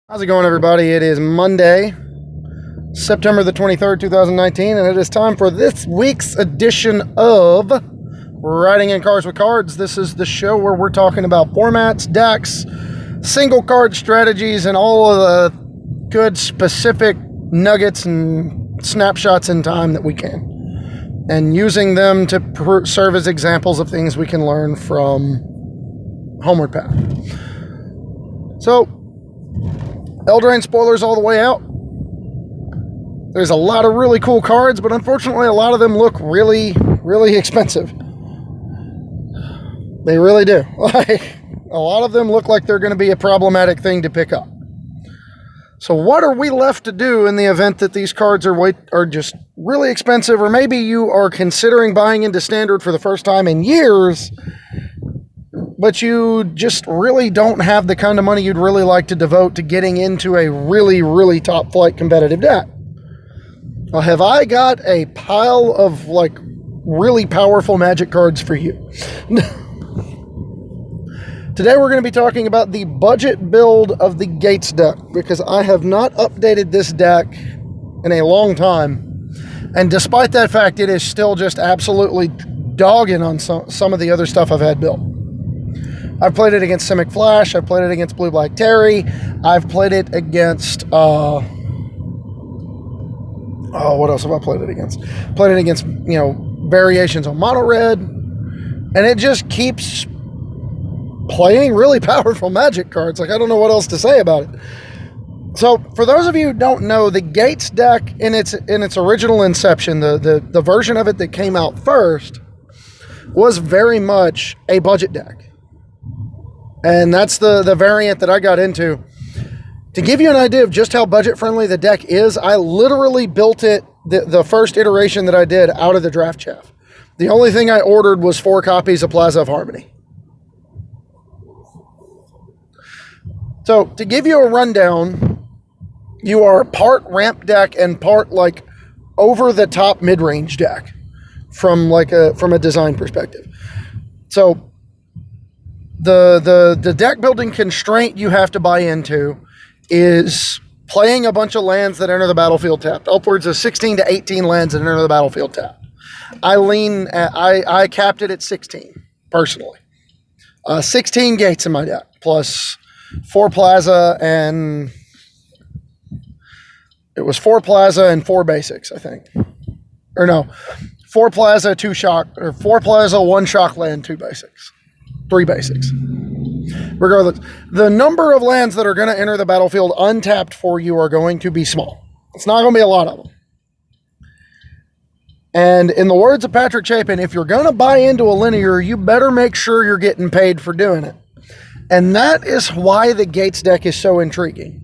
How's it going, everybody? It is Monday, September the 23rd, 2019, and it is time for this week's edition of Riding in Cars with Cards. This is the show where we're talking about formats, decks, single card strategies, and all of the good specific nuggets and snapshots in time that we can, and using them to serve as examples of things we can learn from Homeward Path. So, Eldraine spoilers all the way out. There's a lot of really cool cards, but unfortunately a lot of them look really, really expensive. They really do. Like, a lot of them look like they're going to be a problematic thing to pick up. So what are we left to do in the event that these cards are just really expensive, or maybe you are considering buying into Standard for the first time in years, but you just really don't have the kind of money you'd really like to devote to getting into a really, really top flight competitive deck? Well, have I got a pile of really powerful Magic cards for you? Today we're going to be talking about the budget build of the Gates deck, because I have not updated this deck in a long time, and despite that fact, it is still just absolutely dogging on some of the other stuff I've had built. I've played it against Simic Flash. I've played it against Blue Black Terry. I've played it against what else have I played it against? Played it against, variations on Mono Red, and it just keeps playing really powerful Magic cards. I don't know what else to say about it. So, for those of you who don't know, the Gates deck in its original inception, the version of it that came out first, was very much a budget deck. And that's the variant that I got into. To give you an idea of just how budget-friendly the deck is, I literally built it, the first iteration that I did, out of the draft chaff. The only thing I ordered was 4 copies of Plaza of Harmony. So, to give you a rundown, you are part ramp deck and part, over-the-top mid-range deck from a design perspective. So, the deck building constraint you have to buy into is playing a bunch of lands that enter the battlefield tapped. Upwards of 16 to 18 lands that enter the battlefield tapped. I capped it at 16, personally. 16 Gates in my deck, plus 4 Plaza, and it was 4 Plaza and 4 basics, I think. Or no, 4 Plaza, 2 shock, or 4 Plaza, 1 shock land, 2 basics. 3 basics. Regardless, the number of lands that are going to enter the battlefield untapped for you are going to be small. It's not going to be a lot of them. And in the words of Patrick Chapin, if you're going to buy into a linear, you better make sure you're getting paid for doing it. And that is why the Gates deck is so intriguing.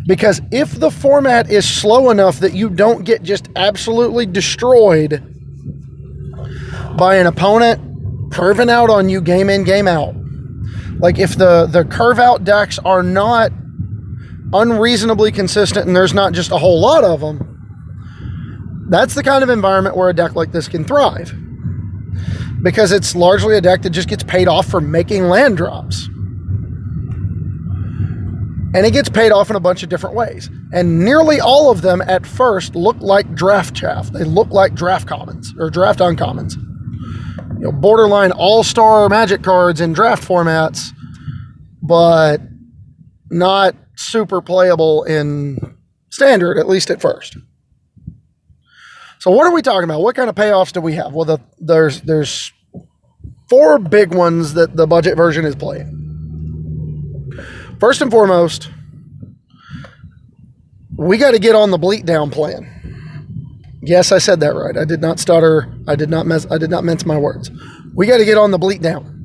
Because if the format is slow enough that you don't get just absolutely destroyed by an opponent curving out on you game in, game out. If the curve out decks are not unreasonably consistent and there's not just a whole lot of them, that's the kind of environment where a deck like this can thrive. Because it's largely a deck that just gets paid off for making land drops. And it gets paid off in a bunch of different ways. And nearly all of them at first look like draft chaff. They look like draft commons or draft uncommons. Borderline all-star Magic cards in draft formats, but not super playable in Standard, at least at first. So what are we talking about? What kind of payoffs do we have? Well, there's 4 big ones that the budget version is playing. First and foremost, we got to get on the bleat down plan. Yes, I said that right. I did not stutter. I did not mince my words. We got to get on the bleat down.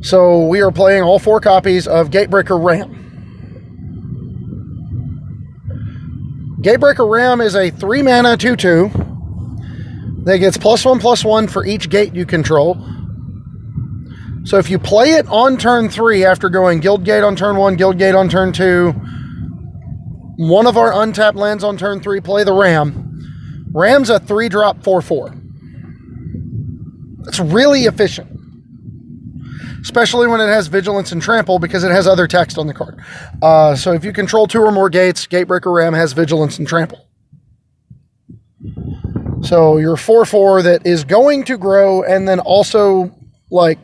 So we are playing all 4 copies of Gatebreaker Ram. Gatebreaker Ram is a 3 mana 2/2 that gets +1/+1 for each gate you control. So if you play it on turn 3 after going Guild Gate on turn 1, Guild Gate on turn 2, one of our untapped lands on turn 3, play the Ram. Ram's a 3-drop 4/4. It's really efficient. especially when it has Vigilance and Trample, because it has other text on the card. So if you control 2 or more gates, Gatebreaker Ram has Vigilance and Trample. So your 4/4 that is going to grow and then also like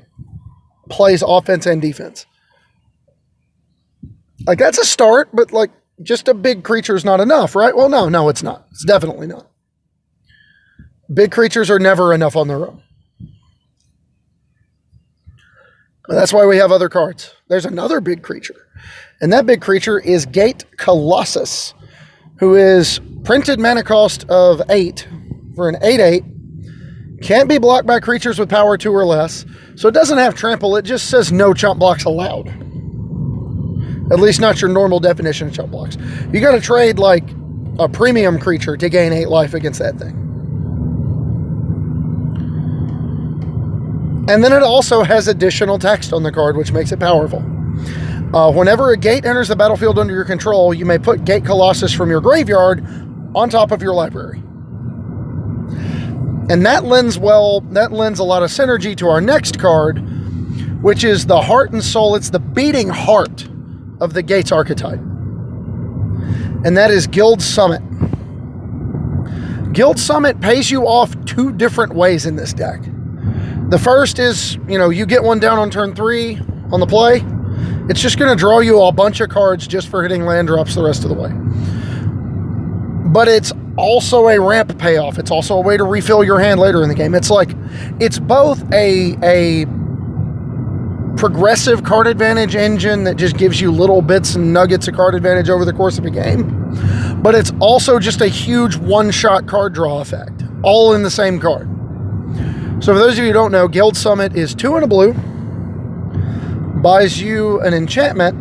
plays offense and defense. Like, that's a start, but like just a big creature is not enough, right? Well, no, it's not. It's definitely not. Big creatures are never enough on their own. But that's why we have other cards. There's another big creature, and that big creature is Gate Colossus, who is printed mana cost of 8 for an 8/8. Can't be blocked by creatures with power 2 or less. So it doesn't have trample. It just says no chump blocks allowed. At least not your normal definition of chump blocks. You got to trade like a premium creature to gain 8 life against that thing. And then it also has additional text on the card, which makes it powerful. Whenever a gate enters the battlefield under your control, you may put Gate Colossus from your graveyard on top of your library. And that lends a lot of synergy to our next card, which is the Heart and Soul. It's the beating heart of the Gates archetype. And that is Guild Summit. Guild Summit pays you off 2 different ways in this deck. The first is, you get one down on turn 3 on the play. It's just going to draw you a bunch of cards just for hitting land drops the rest of the way. But it's also a ramp payoff. It's also a way to refill your hand later in the game. It's both a progressive card advantage engine that just gives you little bits and nuggets of card advantage over the course of a game. But it's also just a huge one-shot card draw effect, all in the same card. So for those of you who don't know, Guild Summit is 2 and a blue, buys you an enchantment,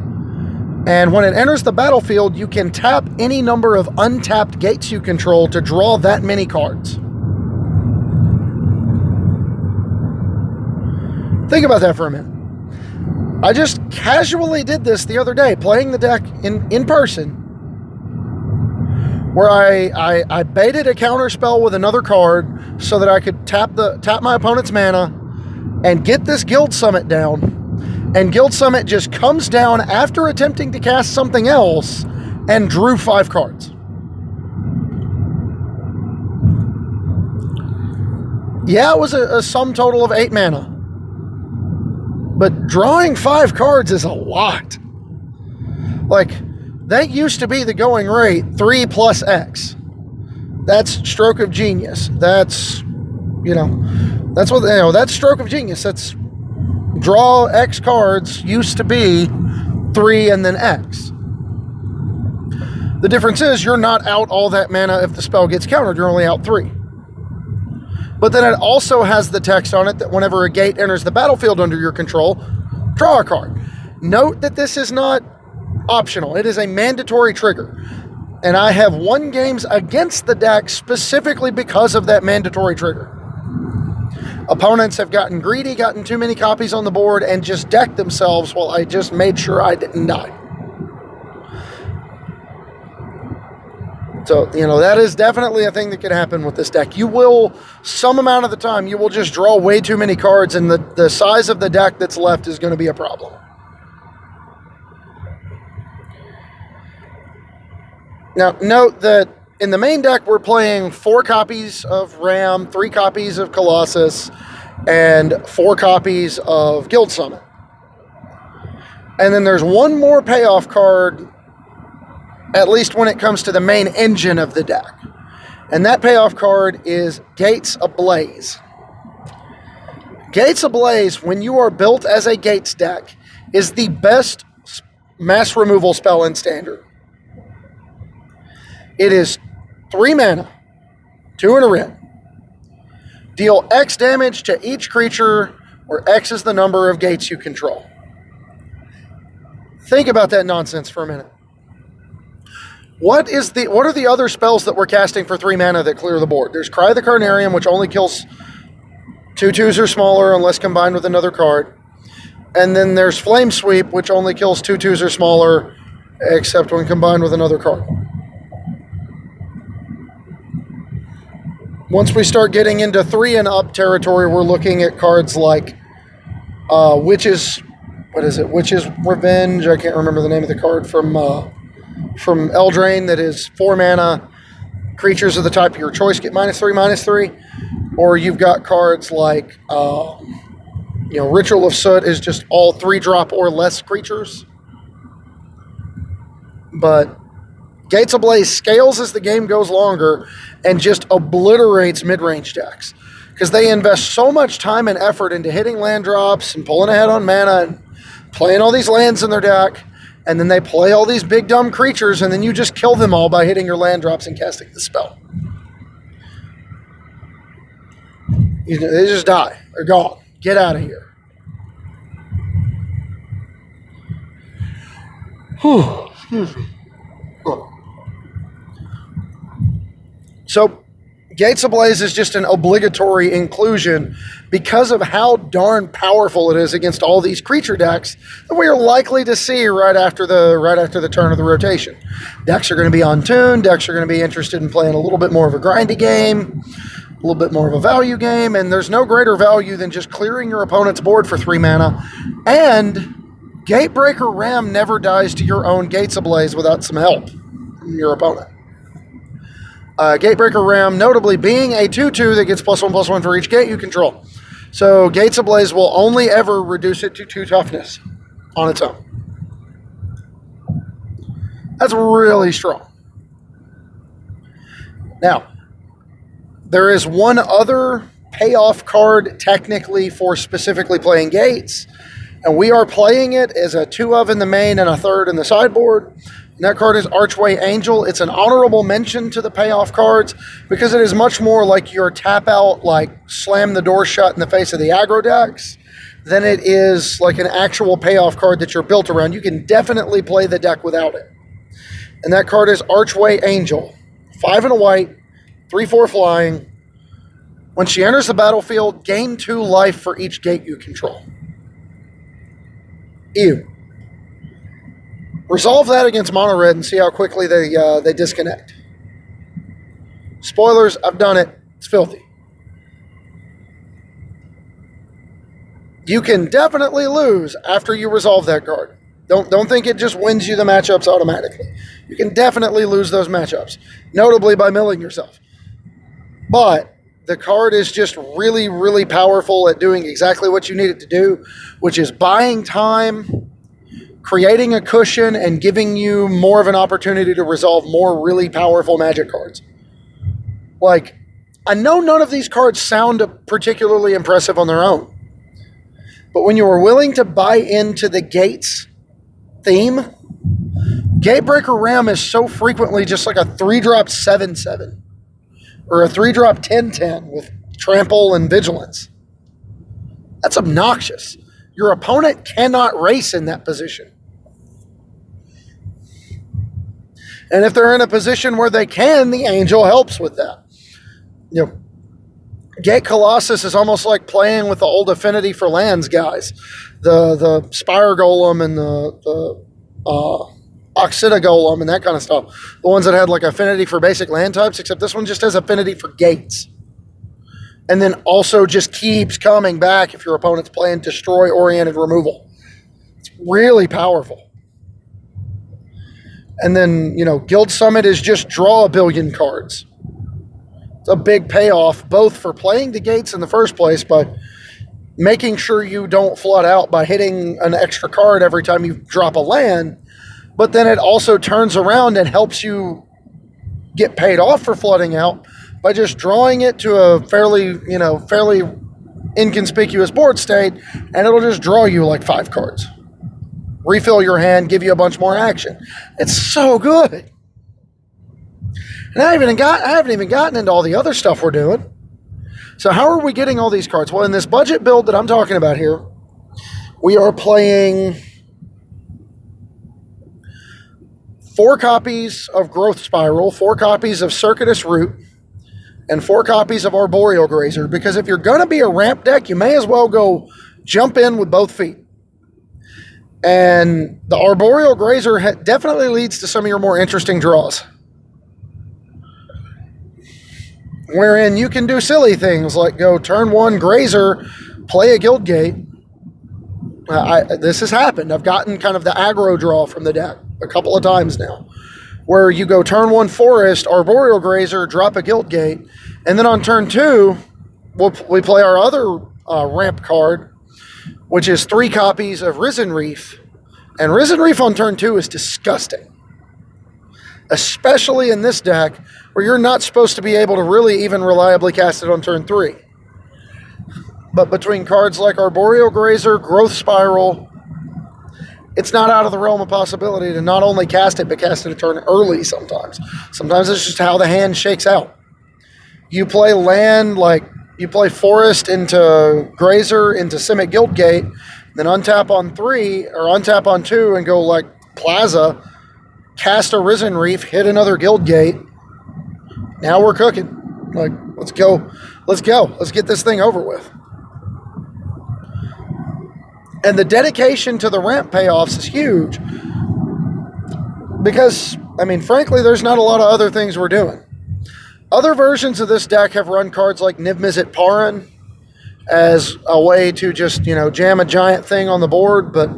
and when it enters the battlefield, you can tap any number of untapped gates you control to draw that many cards. Think about that for a minute. I just casually did this the other day, playing the deck in person, where I baited a counter spell with another card so that I could tap my opponent's mana and get this Guild Summit down. And Guild Summit just comes down after attempting to cast something else and drew 5 cards. Yeah, it was a sum total of 8 mana. But drawing 5 cards is a lot. Like, that used to be the going rate, 3 plus X. That's Stroke of Genius. That's Stroke of Genius. That's draw X cards used to be 3 and then X. The difference is you're not out all that mana if the spell gets countered. You're only out 3. But then it also has the text on it that whenever a gate enters the battlefield under your control, draw a card. Note that this is not optional. It is a mandatory trigger. And I have won games against the deck specifically because of that mandatory trigger. Opponents have gotten greedy, gotten too many copies on the board, and just decked themselves while I just made sure I didn't die. So, that is definitely a thing that can happen with this deck. You will, some amount of the time, you will just draw way too many cards, and the size of the deck that's left is going to be a problem. Now, note that in the main deck, we're playing 4 copies of Ram, 3 copies of Colossus, and 4 copies of Guild Summit. And then there's one more payoff card, at least when it comes to the main engine of the deck. And that payoff card is Gates Ablaze. Gates Ablaze, when you are built as a Gates deck, is the best mass removal spell in Standard. It is 3 mana, 2 and a red. Deal X damage to each creature, where X is the number of gates you control. Think about that nonsense for a minute. What are the other spells that we're casting for 3 mana that clear the board? There's Cry the Carnarium, which only kills 2/2s or smaller unless combined with another card. And then there's Flame Sweep, which only kills 2/2s or smaller, except when combined with another card. Once we start getting into 3 and up territory, we're looking at cards like Witch's, what is it? Witch's Revenge. I can't remember the name of the card from Eldraine. That is 4 mana. Creatures of the type of your choice get -3/-3. Or you've got cards like, Ritual of Soot is just all 3-drop or less creatures. But Gates Ablaze scales as the game goes longer and just obliterates mid-range decks. Because they invest so much time and effort into hitting land drops and pulling ahead on mana and playing all these lands in their deck. And then they play all these big dumb creatures, and then you just kill them all by hitting your land drops and casting the spell. They just die. They're gone. Get out of here. Excuse me. So, Gates Ablaze is just an obligatory inclusion because of how darn powerful it is against all these creature decks that we are likely to see right after the turn of the rotation. Decks are going to be on tune. Decks are going to be interested in playing a little bit more of a grindy game, a little bit more of a value game, and there's no greater value than just clearing your opponent's board for 3 mana. And Gatebreaker Ram never dies to your own Gates Ablaze without some help from your opponent. Gatebreaker Ram notably being a 2/2 that gets +1/+1 for each gate you control. So Gates Ablaze will only ever reduce it to 2 toughness on its own. That's really strong. Now, there is one other payoff card technically for specifically playing Gates, and we are playing it as a 2 of in the main and a 3rd in the sideboard. And that card is Archway Angel. It's an honorable mention to the payoff cards because it is much more like your tap out, like slam the door shut in the face of the aggro decks, than it is like an actual payoff card that you're built around. You can definitely play the deck without it. And that card is Archway Angel. 5 and a white, 3/4 flying. When she enters the battlefield, gain 2 life for each gate you control. Ew. Resolve that against mono red and see how quickly they disconnect. Spoilers, I've done it. It's filthy. You can definitely lose after you resolve that card. Don't think it just wins you the matchups automatically. You can definitely lose those matchups, notably by milling yourself. But the card is just really, really powerful at doing exactly what you need it to do, which is buying time, creating a cushion, and giving you more of an opportunity to resolve more really powerful Magic cards. Like, I know none of these cards sound particularly impressive on their own, but when you are willing to buy into the Gates theme, Gatebreaker Ram is so frequently just like a 3-drop 7/7 or a 3-drop 10/10 with Trample and Vigilance. That's obnoxious. Your opponent cannot race in that position. And if they're in a position where they can, the Angel helps with that. Gate Colossus is almost like playing with the old Affinity for Lands guys. The Spire Golem and the Oxida Golem and that kind of stuff. The ones that had like Affinity for basic land types, except this one just has Affinity for gates. And then also just keeps coming back if your opponent's playing destroy-oriented removal. It's really powerful. And then, Guild Summit is just draw a billion cards. It's a big payoff, both for playing the gates in the first place, but making sure you don't flood out by hitting an extra card every time you drop a land. But then it also turns around and helps you get paid off for flooding out by just drawing it to a fairly inconspicuous board state, and it'll just draw you like 5 cards. Refill your hand, give you a bunch more action. It's so good. And I haven't even gotten into all the other stuff we're doing. So how are we getting all these cards? Well, in this budget build that I'm talking about here, we are playing 4 copies of Growth Spiral, 4 copies of Circuitous Root, and 4 copies of Arboreal Grazer, because if you're going to be a ramp deck, you may as well go jump in with both feet. And the Arboreal Grazer definitely leads to some of your more interesting draws, wherein you can do silly things like go turn 1 Grazer, play a Guildgate, This has happened. I've gotten kind of the aggro draw from the deck a couple of times now, where you go turn 1 Forest, Arboreal Grazer, drop a Guildgate, and then on turn 2, we play our other ramp card, which is 3 copies of Risen Reef. And Risen Reef on turn 2 is disgusting, especially in this deck where you're not supposed to be able to really even reliably cast it on turn 3. But between cards like Arboreal Grazer, Growth Spiral, it's not out of the realm of possibility to not only cast it, but cast it a turn early sometimes. Sometimes it's just how the hand shakes out. You play land, like you play Forest into Grazer, into Simic Guildgate, then untap on 3, or untap on 2 and go like Plaza, cast a Risen Reef, hit another Guildgate. Now we're cooking. Like, let's go. Let's go. Let's get this thing over with. And the dedication to the ramp payoffs is huge because, I mean, frankly, there's not a lot of other things we're doing. Other versions of this deck have run cards like Niv Mizzet Paran as a way to just, jam a giant thing on the board. But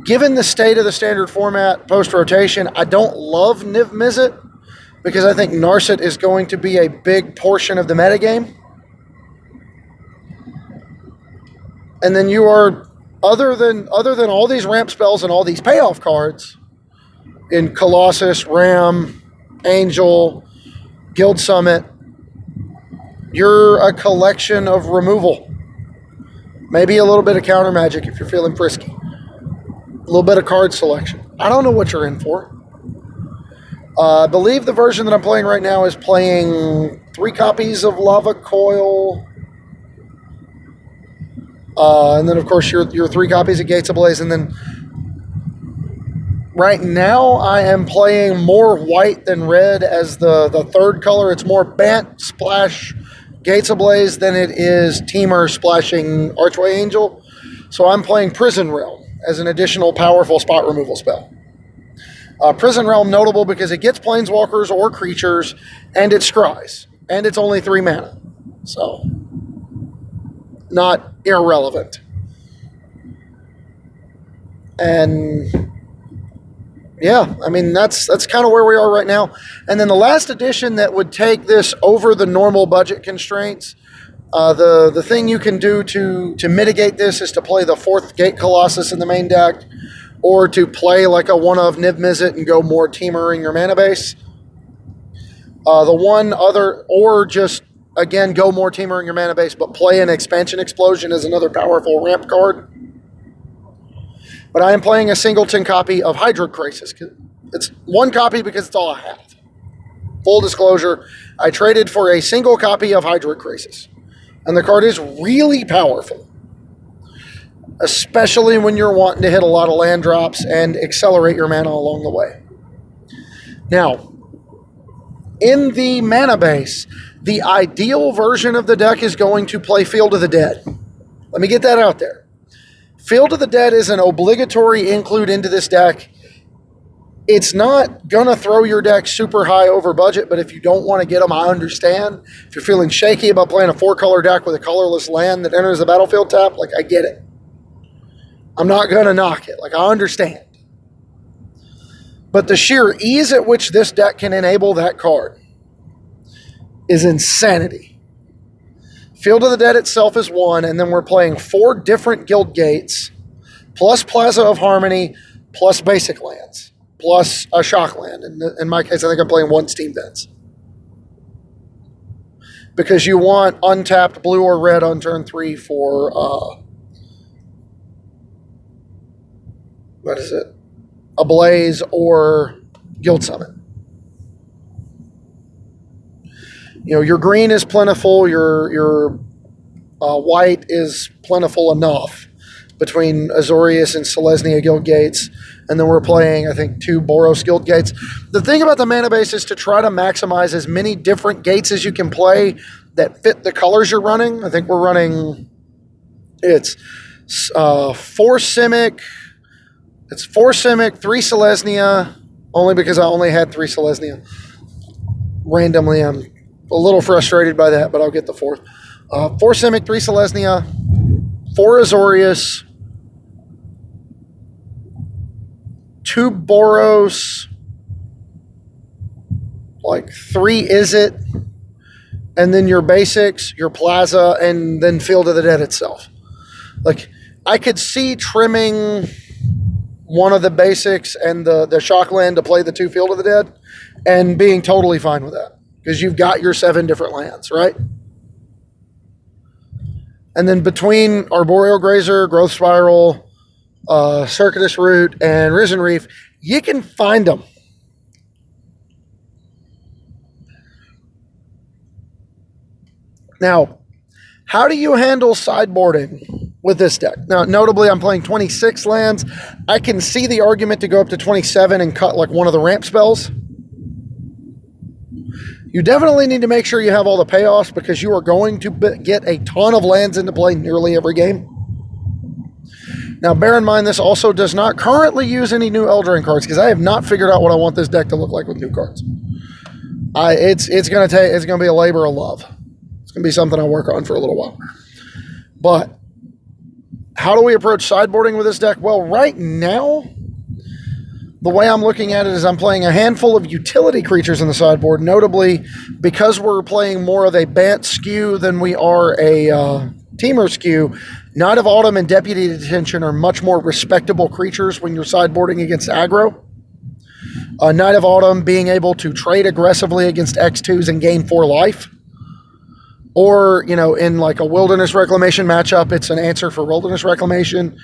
given the state of the standard format post-rotation, I don't love Niv Mizzet because I think Narset is going to be a big portion of the metagame. And then you are... Other than all these ramp spells and all these payoff cards in Colossus, Ram, Angel, Guild Summit, you're a collection of removal. Maybe a little bit of counter magic if you're feeling frisky. A little bit of card selection. I don't know what you're in for. I believe the version that I'm playing right now is playing 3 copies of Lava Coil. And then, of course, your 3 copies of Gates Ablaze. And then right now I am playing more white than red as the third color. It's more Bant splash Gates Ablaze than it is Teamer splashing Archway Angel. So I'm playing Prison Realm as an additional powerful spot removal spell. Prison Realm notable because it gets planeswalkers or creatures, and it scries. And it's only 3 mana. So... not irrelevant. And yeah, I mean, that's kind of where we are right now. And then the last edition that would take this over the normal budget constraints, the thing you can do to mitigate this is to play the 4th Gate Colossus in the main deck, or to play like a one of Niv Mizzet and go more Teamer in your mana base. Or just again, go more Teamer in your mana base, but play an Expansion Explosion as another powerful ramp card. But I am playing a singleton copy of Hydroid Krasis. It's 1 copy because it's all I have. Full disclosure, I traded for a single copy of Hydroid Krasis. And the card is really powerful. Especially when you're wanting to hit a lot of land drops and accelerate your mana along the way. Now, in the mana base, the ideal version of the deck is going to play Field of the Dead. Let me get that out there. Field of the Dead is an obligatory include into this deck. It's not going to throw your deck super high over budget, but if you don't want to get them, I understand. If you're feeling shaky about playing a 4-color deck with a colorless land that enters the battlefield tap, like, I get it. I'm not going to knock it. Like, I understand. But the sheer ease at which this deck can enable that card is insanity. Field of the Dead itself is 1, and then we're playing 4 different Guild Gates, plus Plaza of Harmony, plus basic lands, plus a shock land. In my case, I think I'm playing 1 Steam Vents. Because you want untapped blue or red on turn 3 for, Ablaze or Guild Summit. Your green is plentiful, your white is plentiful enough between Azorius and Selesnya Guild Gates, and then we're playing, I think, 2 Boros Guild Gates. The thing about the mana base is to try to maximize as many different gates as you can play that fit the colors you're running. I think we're running, it's 4 Simic, 3 Selesnya, only because I only had 3 Selesnya. Randomly, I'm a little frustrated by that, but I'll get the 4th. 4 Simic, 3 Selesnya, 4 Azorius, 2 Boros, like 3 Izzet, and then your basics, your Plaza, and then Field of the Dead itself. Like, I could see trimming one of the basics and the Shockland to play the 2 Field of the Dead and being totally fine with that because you've got your 7 different lands, right? And then between Arboreal Grazer, Growth Spiral, Circuitous Root, and Risen Reef, you can find them. Now, how do you handle sideboarding with this deck? Now, notably, I'm playing 26 lands. I can see the argument to go up to 27 and cut like one of the ramp spells. You definitely need to make sure you have all the payoffs because you are going to get a ton of lands into play nearly every game. Now, bear in mind, this also does not currently use any new Eldraine cards because I have not figured out what I want this deck to look like with new cards. It's going to be a labor of love. It's going to be something I'll work on for a little while. But how do we approach sideboarding with this deck? Well, right now, the way I'm looking at it is I'm playing a handful of utility creatures in the sideboard, notably because we're playing more of a Bant skew than we are a Teamer skew. Knight of Autumn and Deputy Detention are much more respectable creatures when you're sideboarding against aggro. Knight of Autumn being able to trade aggressively against X2s and gain 4 life. Or, in like a Wilderness Reclamation matchup, it's an answer for Wilderness Reclamation.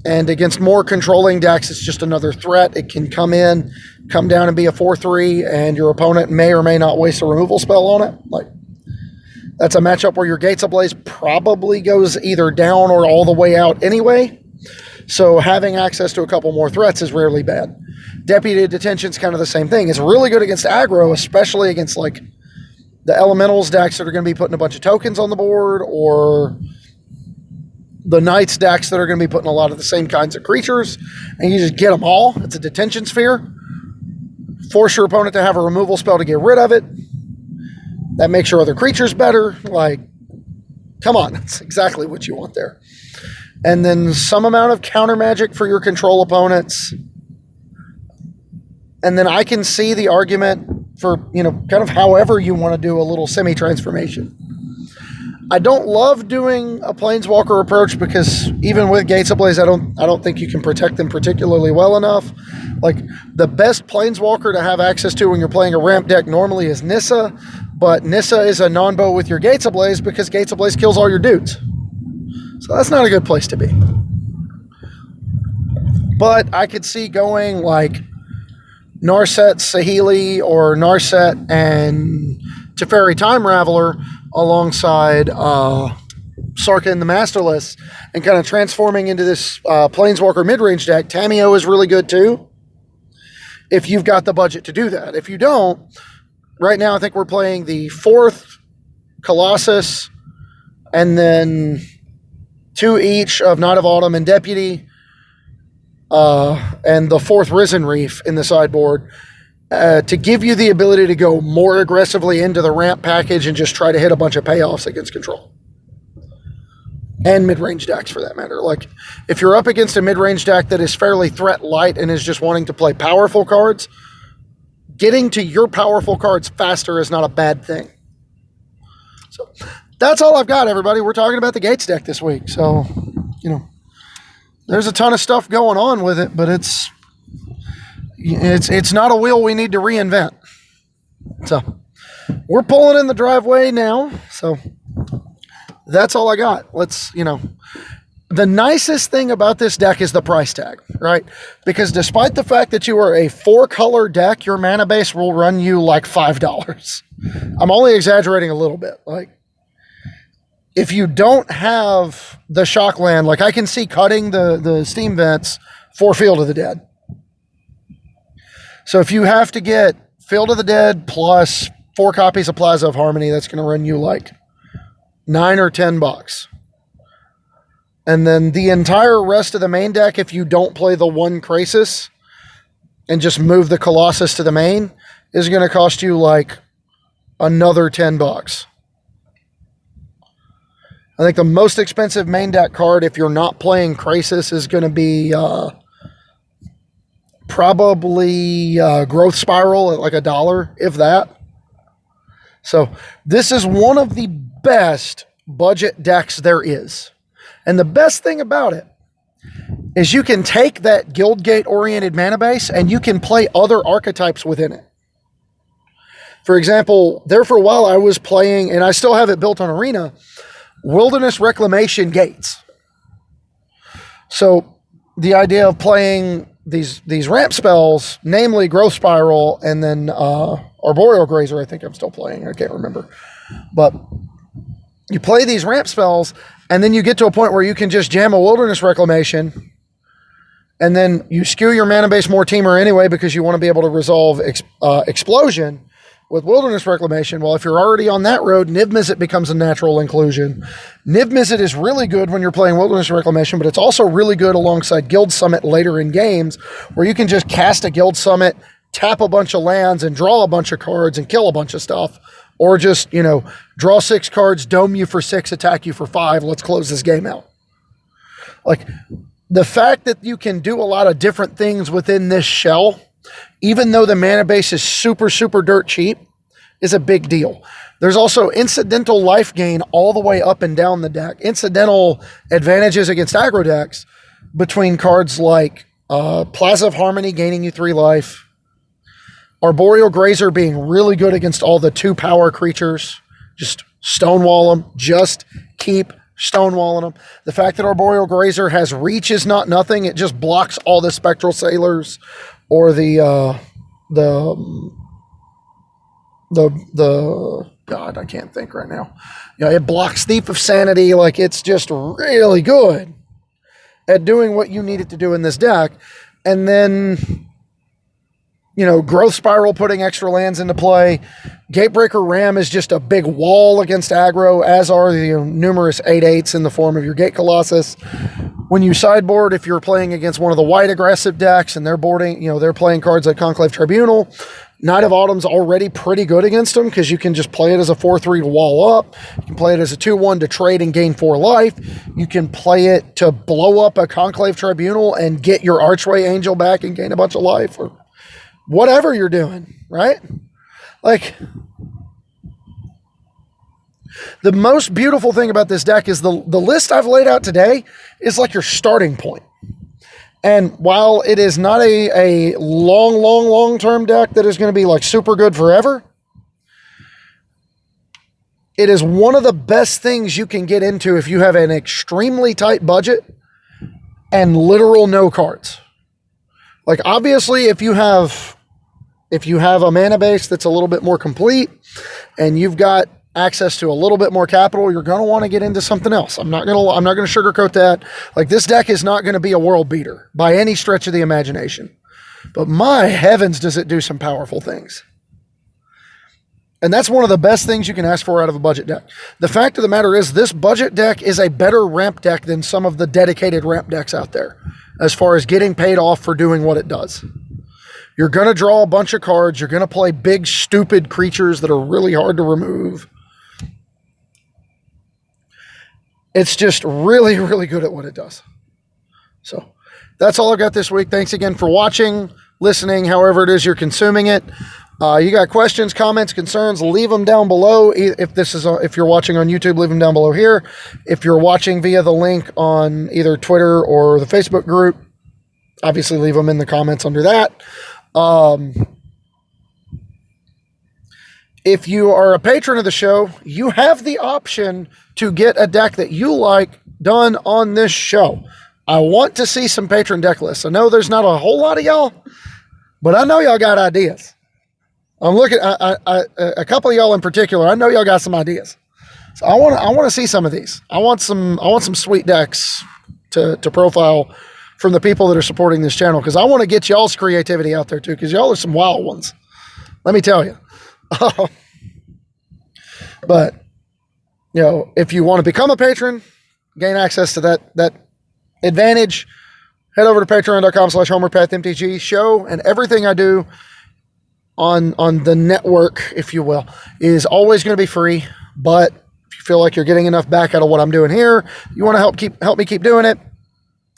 And against more controlling decks, it's just another threat. It can come down and be a 4-3, and your opponent may or may not waste a removal spell on it. Like, that's a matchup where your Gates Ablaze probably goes either down or all the way out anyway. So having access to a couple more threats is rarely bad. Deputy Detention's kind of the same thing. It's really good against aggro, especially against like the Elementals decks that are going to be putting a bunch of tokens on the board, or the Knights decks that are going to be putting a lot of the same kinds of creatures, and you just get them all. It's a detention sphere. Force your opponent to have a removal spell to get rid of it. That makes your other creatures better. Like, come on, that's exactly what you want there. And then some amount of counter magic for your control opponents. And then I can see the argument for, kind of however you want to do a little semi-transformation. I don't love doing a Planeswalker approach because even with Gates Ablaze, I don't think you can protect them particularly well enough. Like, the best Planeswalker to have access to when you're playing a ramp deck normally is Nissa, but Nissa is a non-bow with your Gates Ablaze because Gates Ablaze kills all your dudes. So that's not a good place to be. But I could see going like Narset Saheeli or Narset and Teferi Time Raveler alongside Sarkhan the Masterless and kind of transforming into this Planeswalker mid-range deck. Tamiyo is really good too if you've got the budget to do that. If you don't, right now I think we're playing the 4th Colossus and then 2 each of Knight of Autumn and Deputy, and the 4th Risen Reef in the sideboard to give you the ability to go more aggressively into the ramp package and just try to hit a bunch of payoffs against control. And mid-range decks, for that matter. Like, if you're up against a mid-range deck that is fairly threat light and is just wanting to play powerful cards, getting to your powerful cards faster is not a bad thing. So that's all I've got, everybody. We're talking about the Gates deck this week. So, there's a ton of stuff going on with it, but it's not a wheel we need to reinvent. So we're pulling in the driveway now. So that's all I got. The nicest thing about this deck is the price tag, right? Because despite the fact that you are a 4-color deck, your mana base will run you like $5. I'm only exaggerating a little bit. Like, if you don't have the Shockland, like I can see cutting the Steam Vents for Field of the Dead. So if you have to get Field of the Dead plus 4 copies of Plaza of Harmony, that's going to run you like $9 or $10. And then the entire rest of the main deck, if you don't play the 1 Krasis and just move the Colossus to the main, is going to cost you like another $10. I think the most expensive main deck card, if you're not playing Krasis, is going to be probably Growth Spiral at like $1, if that. So this is one of the best budget decks there is. And the best thing about it is you can take that Guildgate oriented mana base and you can play other archetypes within it. For example, there for a while I was playing, and I still have it built on Arena, Wilderness Reclamation Gates. So the idea of playing these ramp spells, namely Growth Spiral and then Arboreal Grazer, I think I'm still playing, I can't remember. But you play these ramp spells, and then you get to a point where you can just jam a Wilderness Reclamation, and then you skew your mana base more Temur anyway because you want to be able to resolve Explosion with Wilderness Reclamation. Well, if you're already on that road, Niv Mizzet becomes a natural inclusion. Niv Mizzet is really good when you're playing Wilderness Reclamation, but it's also really good alongside Guild Summit later in games, where you can just cast a Guild Summit, tap a bunch of lands, and draw a bunch of cards and kill a bunch of stuff. Or just, draw 6 cards, dome you for 6, attack you for 5, let's close this game out. Like, the fact that you can do a lot of different things within this shell, even though the mana base is super, super dirt cheap, is a big deal. There's also incidental life gain all the way up and down the deck. Incidental advantages against aggro decks between cards like Plaza of Harmony gaining you 3 life, Arboreal Grazer being really good against all the 2-power creatures. Just stonewall them. Just keep stonewalling them. The fact that Arboreal Grazer has reach is not nothing. It just blocks all the Spectral Sailors or the God, I can't think right now. It blocks Thief of Sanity. Like, it's just really good at doing what you need it to do in this deck. And then, Growth Spiral putting extra lands into play. Gatebreaker Ram is just a big wall against aggro, as are the numerous 8/8s in the form of your Gate Colossus. When you sideboard, if you're playing against one of the white aggressive decks and they're boarding, they're playing cards like Conclave Tribunal, Knight of Autumn's already pretty good against them because you can just play it as a 4/3 to wall up. You can play it as a 2/1 to trade and gain 4 life. You can play it to blow up a Conclave Tribunal and get your Archway Angel back and gain a bunch of life, or whatever you're doing, right? Like, the most beautiful thing about this deck is the list I've laid out today is like your starting point. And while it is not a long-term deck that is going to be like super good forever, it is one of the best things you can get into if you have an extremely tight budget and literal no cards. Like, obviously, if you have a mana base that's a little bit more complete and you've got access to a little bit more capital, you're going to want to get into something else. I'm not going to sugarcoat that. Like, this deck is not going to be a world beater by any stretch of the imagination, but my heavens, does it do some powerful things. And that's one of the best things you can ask for out of a budget deck. The fact of the matter is, this budget deck is a better ramp deck than some of the dedicated ramp decks out there, as far as getting paid off for doing what it does. You're going to draw a bunch of cards. You're going to play big, stupid creatures that are really hard to remove. It's just really, really good at what it does. So that's all I've got this week. Thanks again for watching, listening, however it is you're consuming it. You got questions, comments, concerns, leave them down below. If you're watching on YouTube, leave them down below here. If you're watching via the link on either Twitter or the Facebook group, obviously leave them in the comments under that. If you are a patron of the show, you have the option to get a deck that you like done on this show. I want to see some patron deck lists. I know there's not a whole lot of y'all, but I know y'all got ideas. I'm looking a couple of y'all in particular. I know y'all got some ideas. So I want to see some of these. I want some sweet decks to profile from the people that are supporting this channel, because I want to get y'all's creativity out there too, because y'all are some wild ones. Let me tell you. But if you want to become a patron, gain access to that advantage, head over to patreon.com/HomerPathMTG. Show and everything I do on the network, if you will, is always going to be free. But if you feel like you're getting enough back out of what I'm doing here, you want to help me keep doing it,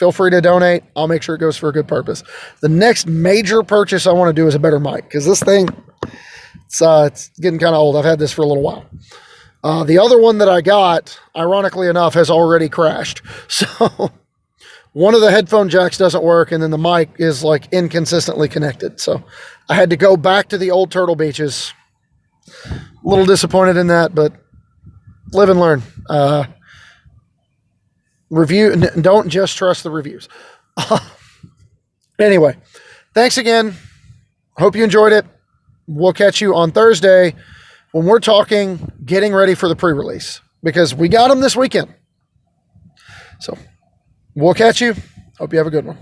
feel free to donate. I'll make sure it goes for a good purpose. The next major purchase I want to do is a better mic, because this thing, it's getting kind of old. I've had this for a little while. The other one that I got, ironically enough, has already crashed. So one of the headphone jacks doesn't work, and then the mic is like inconsistently connected. So I had to go back to the old Turtle Beaches. A little disappointed in that, but live and learn. Don't just trust the reviews. Anyway, thanks again. Hope you enjoyed it. We'll catch you on Thursday when we're talking getting ready for the pre-release, because we got them this weekend. So we'll catch you. Hope you have a good one.